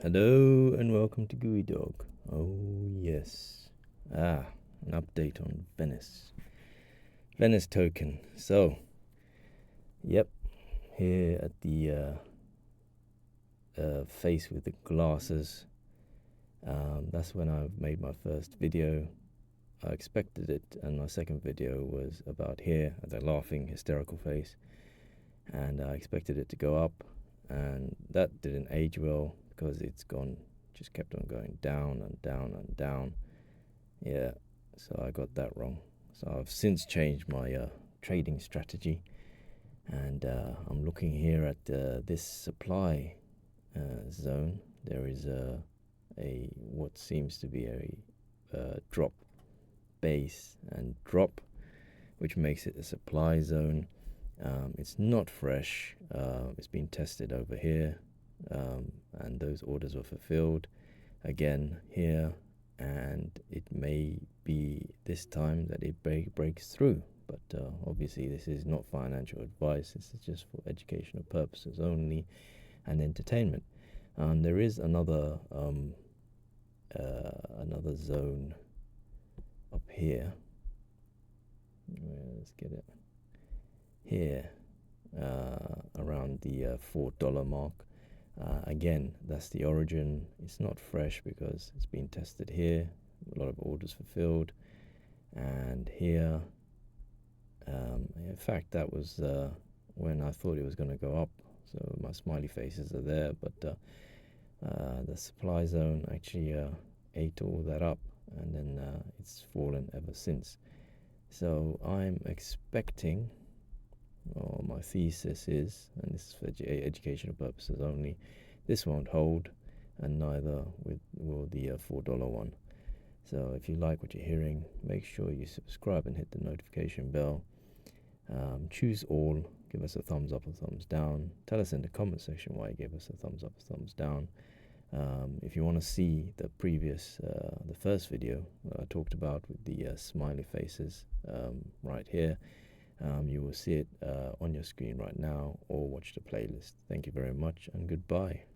Hello and welcome to GUI.Dog. Oh yes. An update on Venice. Venice token. So, yep, here at the face with the glasses. That's when I made my first video. I expected it, and my second video was about here at the laughing, hysterical face. And I expected it to go up, and that didn't age well because just kept on going down and down and down. Yeah, so I got that wrong. So I've since changed my trading strategy, and I'm looking here at this supply zone. There is a what seems to be a drop, base and drop, which makes it a supply zone. It's not fresh. It's been tested over here, and those orders were fulfilled again here, and it may be this time that it breaks through. But obviously this is not financial advice. This is just for educational purposes only and entertainment. There is another zone up here. Let's get it here, around the $4 mark. Again, that's the origin. It's not fresh because it's been tested here. A lot of orders fulfilled. And here, in fact, that was when I thought it was going to go up. So my smiley faces are there, but the supply zone actually ate all that up, and then it's fallen ever since. So I'm expecting, or my thesis is, and this is for educational purposes only, this won't hold, and neither will the $4 one. So if you like what you're hearing, make sure you subscribe and hit the notification bell. Choose all. Give us a thumbs up or thumbs down. Tell us in the comment section why you gave us a thumbs up or thumbs down. If you want to see the first video I talked about with the smiley faces right here, you will see it on your screen right now, or watch the playlist. Thank you very much, and goodbye.